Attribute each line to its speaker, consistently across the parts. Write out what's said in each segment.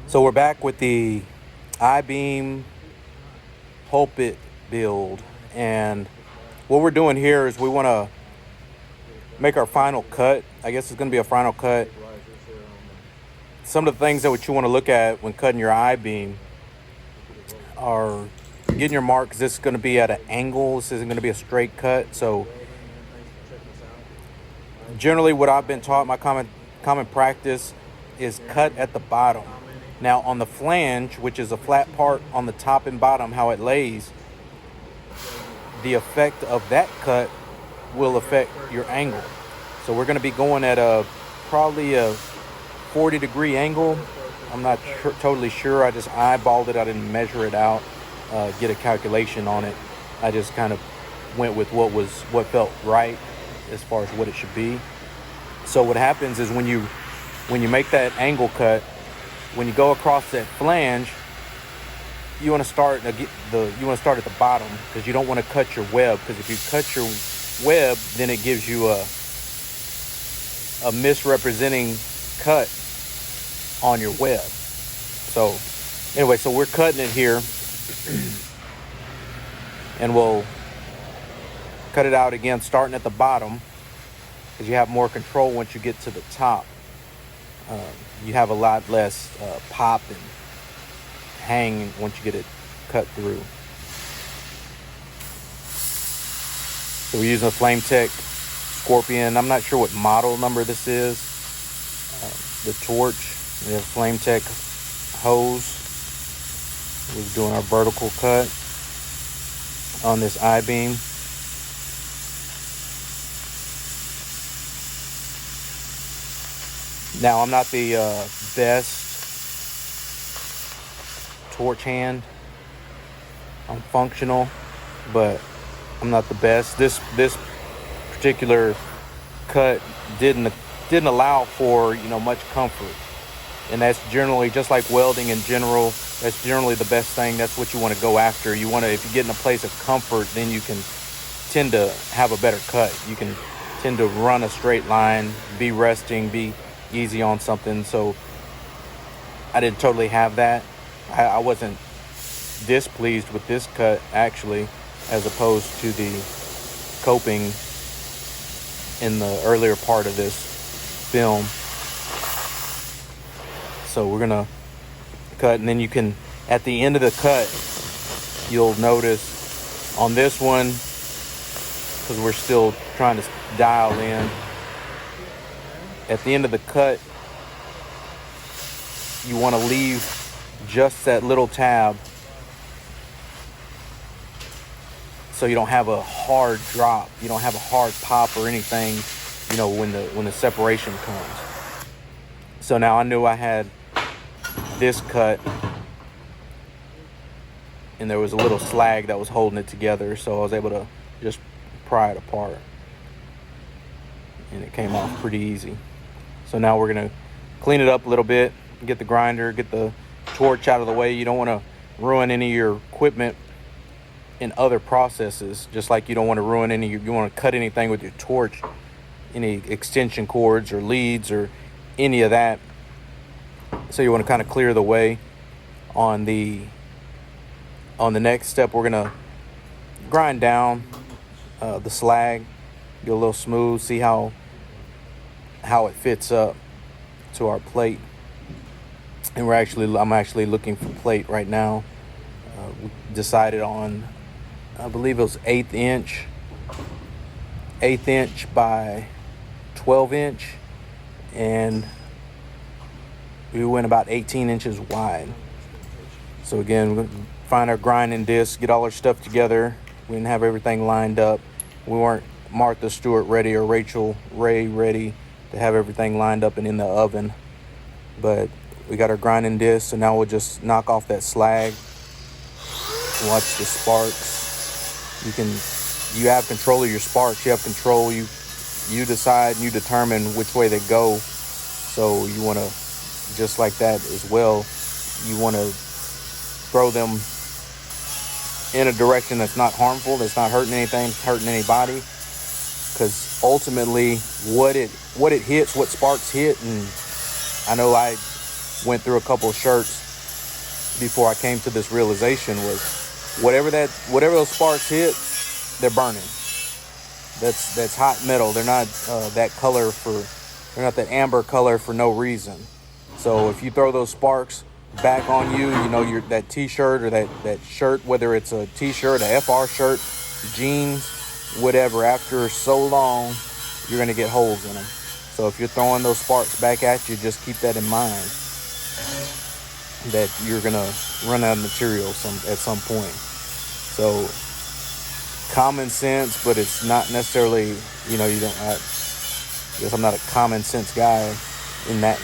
Speaker 1: So we're back with the I Beam Pulpit build, and what we're doing here is we want to make our final cut. I guess it's going to be a final cut. Some of the things that what you want to look at when cutting your I beam are getting your mark, because this is going to be at an angle. This isn't going to be a straight cut. So generally what I've been taught, my common practice is cut at the bottom. Now on the flange, which is a flat part on the top and bottom, how it lays, the effect of that cut will affect your angle. So we're going to be going at probably a 40-degree angle. I'm not totally sure. I just eyeballed it. I didn't measure it out, get a calculation on it. I just kind of went with what felt right as far as what it should be. So what happens is when you make that angle cut, when you go across that flange, you want to start at the bottom, because you don't want to cut your web. Because if you cut your web, then it gives you a misrepresenting cut on your web. So anyway, so we're cutting it here, and we'll cut it out again, starting at the bottom, because you have more control once you get to the top. You have a lot less pop and hang once you get it cut through. So we're using a Flame Tech Scorpion. I'm not sure what model number this is. The torch. We have Flame Tech hose. We're doing our vertical cut on this I-beam. Now, I'm not the best torch hand. I'm functional, but I'm not the best. This particular cut didn't allow for much comfort, and that's generally, just like welding in general, that's generally the best thing. That's what you want to go after. If you get in a place of comfort, then you can tend to have a better cut. You can tend to run a straight line, be resting, be easy on something. So I didn't totally have that. I wasn't displeased with this cut, actually, as opposed to the coping in the earlier part of this film. So we're gonna cut, and then you can, at the end of the cut, you'll notice on this one, because we're still trying to dial in, at the end of the cut, you want to leave just that little tab, so you don't have a hard drop, you don't have a hard pop or anything, when the separation comes. So now I knew I had this cut, and there was a little slag that was holding it together, so I was able to just pry it apart, and it came off pretty easy. So now we're going to clean it up a little bit, get the grinder, get the torch out of the way. You don't want to ruin any of your equipment in other processes, just like you don't want to ruin you want to cut anything with your torch, any extension cords or leads or any of that. So you want to kind of clear the way. On the next step, we're going to grind down the slag, get a little smooth, see how it fits up to our plate. And I'm actually looking for plate right now. We decided on, I believe it was 1/8 inch by 12 inch, and we went about 18 inches wide. So again, we're going to find our grinding disc, get all our stuff together. We didn't have everything lined up. We weren't Martha Stewart ready or Rachel Ray ready to have everything lined up and in the oven, but we got our grinding disc. So now we'll just knock off that slag, watch the sparks. You have control of your sparks. You have control. You decide and you determine which way they go. So you want to, just like that as well, you want to throw them in a direction that's not harmful, that's not hurting anything, hurting anybody. Because ultimately, what it hits, what sparks hit, and I know I went through a couple of shirts before I came to this realization was whatever those sparks hit, they're burning. That's hot metal. They're not they're not that amber color for no reason. So if you throw those sparks back on you, that t-shirt or that shirt, whether it's a t-shirt, a FR shirt, jeans, whatever, after so long, you're going to get holes in them. So if you're throwing those sparks back at you, just keep that in mind, that you're going to run out of material at some point. So common sense, but it's not necessarily, I guess I'm not a common sense guy in that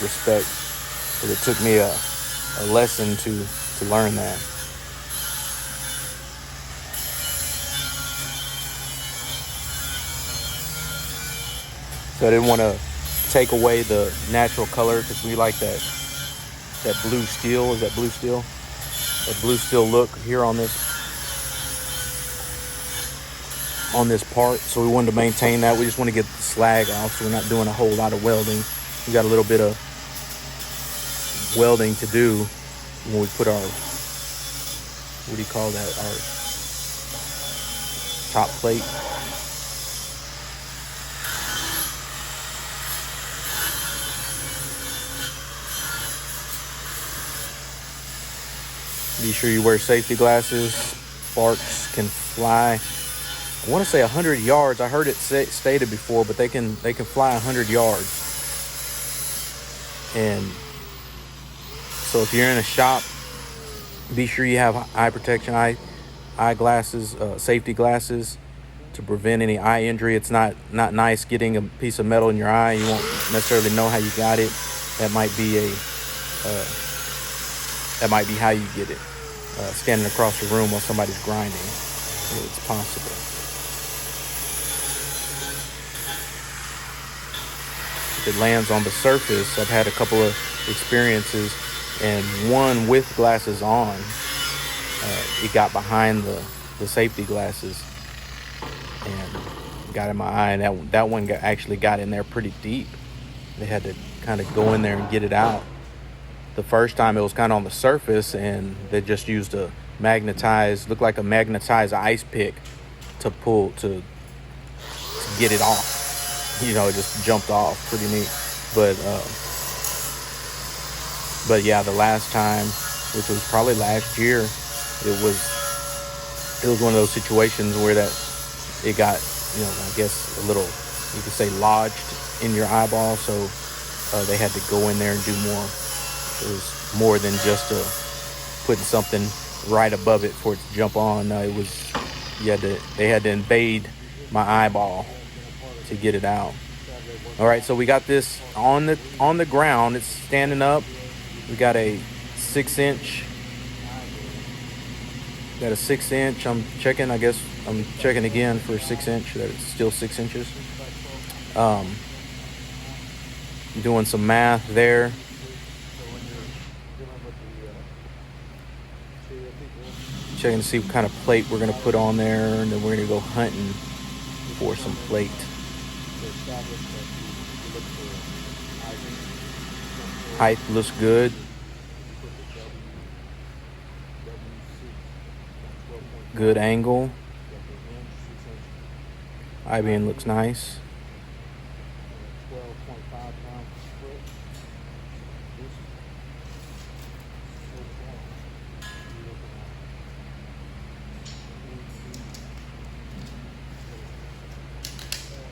Speaker 1: respect, but it took me a lesson to learn that. So I didn't want to take away the natural color, because we like that blue steel. Is that blue steel? That blue steel look here on this part. So we wanted to maintain that. We just want to get the slag off, so we're not doing a whole lot of welding. We got a little bit of welding to do when we put our, what do you call that, our top plate. Be sure you wear safety glasses. Sparks can fly, I want to say 100 yards. I heard it stated before, but they can fly 100 yards. And so if you're in a shop, be sure you have eye protection, eye glasses, safety glasses, to prevent any eye injury. It's not nice getting a piece of metal in your eye. You won't necessarily know how you got it. That might be how you get it. Standing across the room while somebody's grinding. It's possible. If it lands on the surface, I've had a couple of experiences, and one with glasses on, it got behind the safety glasses and got in my eye, and that one actually got in there pretty deep. They had to kind of go in there and get it out. The first time it was kind of on the surface, and they just used looked like a magnetized ice pick to get it off. It just jumped off. Pretty neat. But yeah, the last time, which was probably last year, it was one of those situations where it got, I guess a little, you could say, lodged in your eyeball. So they had to go in there and do more. It was more than just putting something right above it for it to jump on. It was, they had to invade my eyeball to get it out. All right, so we got this on the ground. It's standing up. We got a 6-inch. Got a 6-inch. I'm checking. I guess I'm checking again for a 6-inch. That it's still 6 inches. Doing some math there. Checking to see what kind of plate we're going to put on there, and then we're going to go hunting for some plate. Height looks good. Good angle. I Beam looks nice.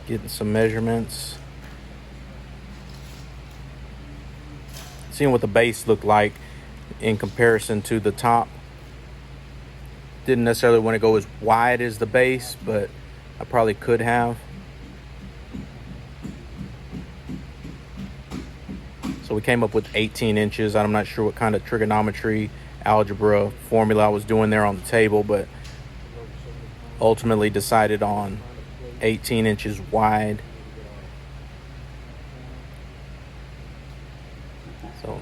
Speaker 1: Getting some measurements. Seeing what the base looked like in comparison to the top. Didn't necessarily want to go as wide as the base, but I probably could have. So we came up with 18 inches. I'm not sure what kind of trigonometry, algebra formula I was doing there on the table, but ultimately decided on 18 inches wide. So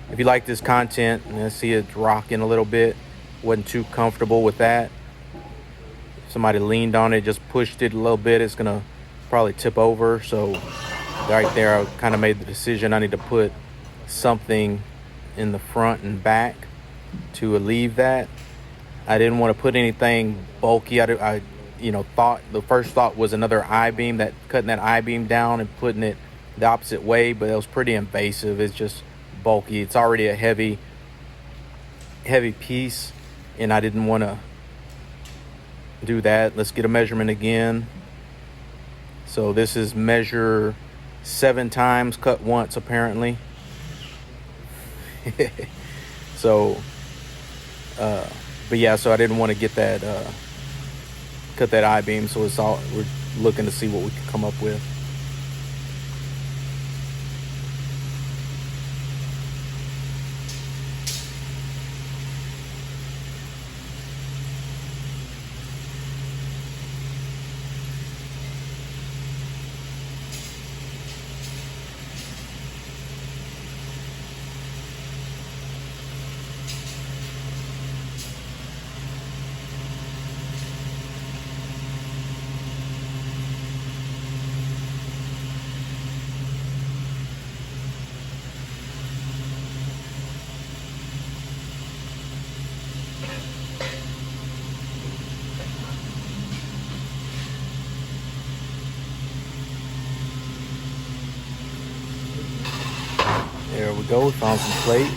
Speaker 1: if you like this content, and I see it's rocking a little bit, wasn't too comfortable with that. If somebody leaned on it, just pushed it a little bit, it's gonna probably tip over. So right there, I kind of made the decision I need to put something in the front and back to alleviate that. I didn't want to put anything bulky. I thought the first thought was another I-beam, that cutting that I-beam down and putting it the opposite way, but it was pretty invasive. It's just bulky. It's already a heavy piece, and I didn't want to do that. Let's get a measurement again. So this is measure 7 times, cut once apparently. So but yeah, so I didn't want to get that cut that I-beam, so we're looking to see what we can come up with. There we go, we found some plate.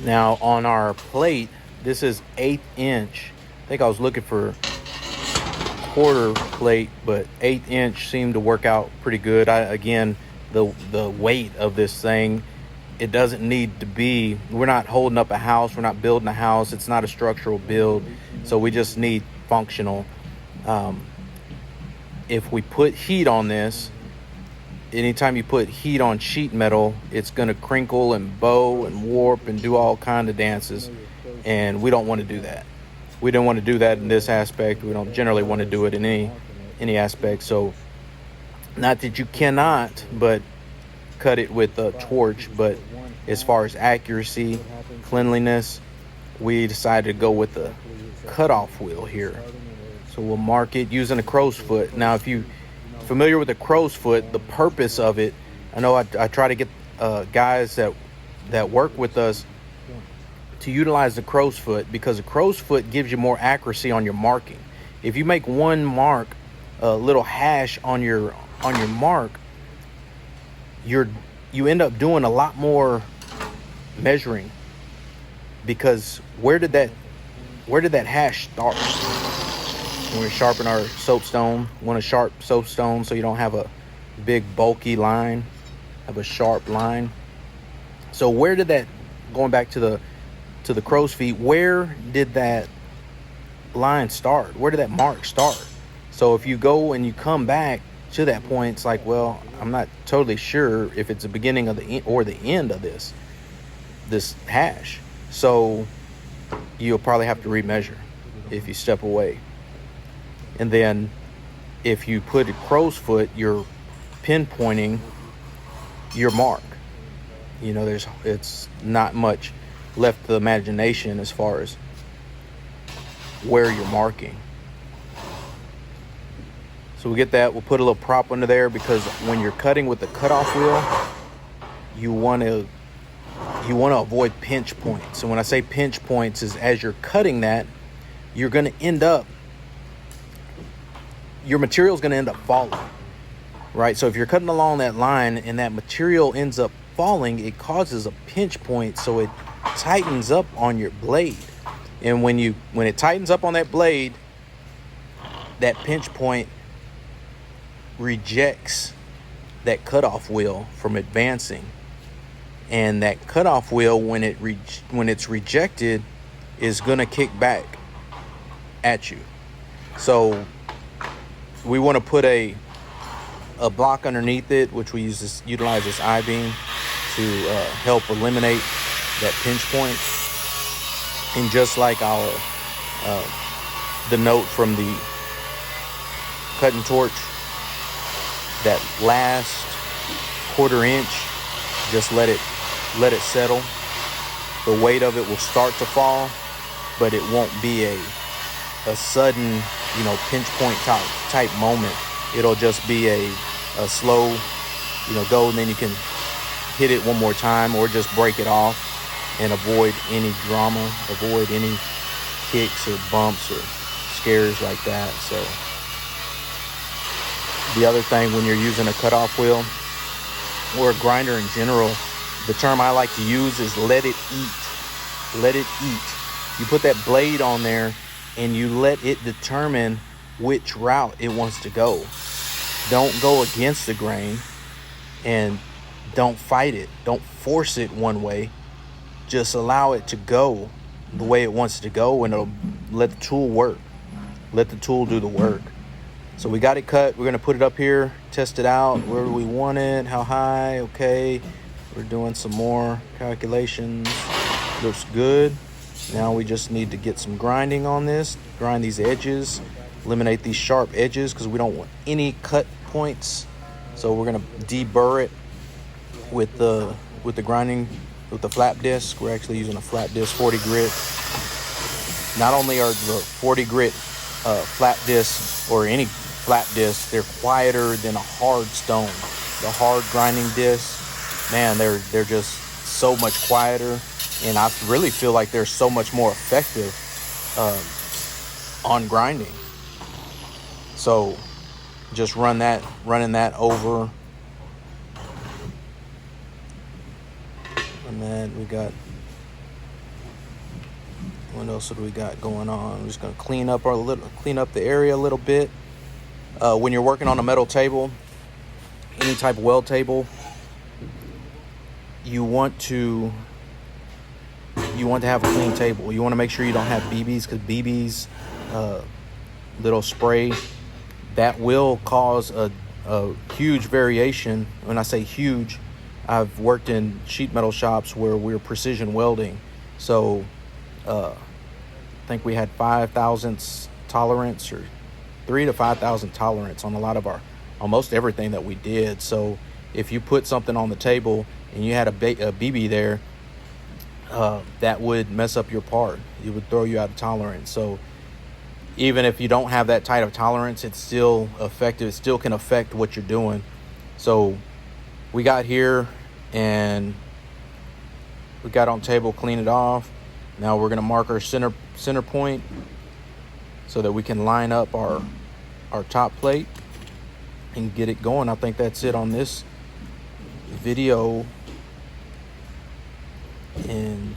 Speaker 1: Now on our plate, this is 1/8 inch. I think I was looking for quarter plate, but 1/8 inch seemed to work out pretty good. Again, the weight of this thing, it doesn't need to be, we're not holding up a house, we're not building a house, it's not a structural build, so we just need functional. If we put heat on this, anytime you put heat on sheet metal, it's going to crinkle and bow and warp and do all kind of dances, and we don't want to do that. We don't want to do that in this aspect. We don't generally want to do it in any aspect. So not that you cannot but cut it with a torch, but as far as accuracy, cleanliness, we decided to go with the cutoff wheel here. So we'll mark it using a crow's foot. Now, if you're familiar with a crow's foot, the purpose of it, I know I try to get guys that work with us to utilize the crow's foot, because the crow's foot gives you more accuracy on your marking. If you make one mark, a little hash on your mark, you end up doing a lot more measuring, because where did that hash start? When we sharpen our soapstone, want a sharp soapstone so you don't have a big bulky line, have a sharp line. So where did that, going back to the crow's feet, where did that line start? Where did that mark start? So if you go and you come back to that point, it's like, well, I'm not totally sure if it's the beginning of the end of this hash. So you'll probably have to remeasure if you step away. And then if you put a crow's foot, you're pinpointing your mark. It's not much left to the imagination as far as where you're marking. So we get that. We'll put a little prop under there, because when you're cutting with the cutoff wheel, you want to avoid pinch points. And when I say pinch points, is as you're cutting that, you're going to end up, your material is going to end up falling, right? So if you're cutting along that line and that material ends up falling, it causes a pinch point, so it tightens up on your blade. And when it tightens up on that blade, that pinch point rejects that cutoff wheel from advancing. And that cutoff wheel, when it's rejected, is going to kick back at you. So we want to put a block underneath it, which we utilize this I-beam to help eliminate that pinch point. And just like the note from the cutting torch, that last 1/4 inch, just let it settle. The weight of it will start to fall, but it won't be a sudden, pinch point type moment. It'll just be a a slow, go, and then you can hit it one more time, or just break it off and avoid any drama, avoid any kicks or bumps or scares like that. So the other thing, when you're using a cutoff wheel or a grinder in general, the term I like to use is let it eat. Let it eat. You put that blade on there and you let it determine which route it wants to go. Don't go against the grain, and don't fight it. Don't force it one way. Just allow it to go the way it wants to go, and it'll let the tool work. Let the tool do the work. So we got it cut. We're going to put it up here, test it out. Where do we want it? How high? Okay. We're doing some more calculations. Looks good. Now we just need to get some grinding on this. Grind these edges. Eliminate these sharp edges because we don't want any cut points. So we're going to deburr it with the grinding, with the flap disc. We're actually using a flap disc 40 grit. Not only are the 40 grit flap disc, or any flap disc, they're quieter than a hard stone. The hard grinding disc, man, they're just so much quieter, and I really feel like they're so much more effective on grinding. So just running that over. And then we got, what else do we got going on? I'm just gonna clean up the area a little bit. When you're working on a metal table, any type of weld table, you want to have a clean table. You want to make sure you don't have BBs, because BBs, little spray, that will cause a huge variation. When I say huge, I've worked in sheet metal shops where we're precision welding. So I think we had 5 thousandths tolerance, or 3 to 5 thousand tolerance on almost everything that we did. So if you put something on the table and you had a BB there, that would mess up your part. It would throw you out of tolerance. So even if you don't have that tight of tolerance, it's still effective. It still can affect what you're doing. So we got here and we got on table, clean it off. Now we're gonna mark our center point so that we can line up our top plate and get it going. I think that's it on this video. And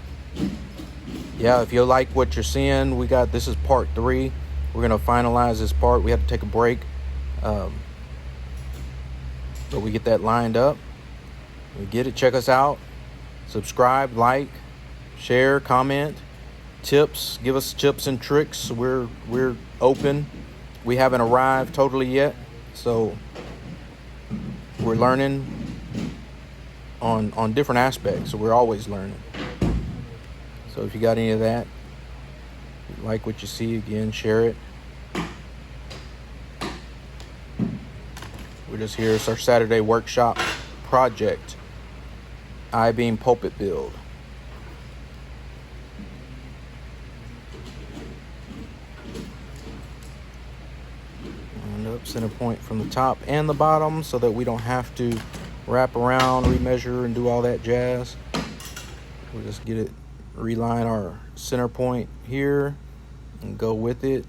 Speaker 1: yeah, if you like what you're seeing, this is part 3. We're gonna finalize this part. We had to take a break, but we get that lined up. We get it. Check us out. Subscribe, like, share, comment, tips. Give us tips and tricks. We're open. We haven't arrived totally yet, so we're learning on different aspects. So we're always learning. So if you got any of that, like what you see, again, share it. We're just here. It's our Saturday workshop project, I Beam Pulpit build. And up center point from the top and the bottom so that we don't have to wrap around, remeasure, and do all that jazz. We'll just reline our center point here and go with it.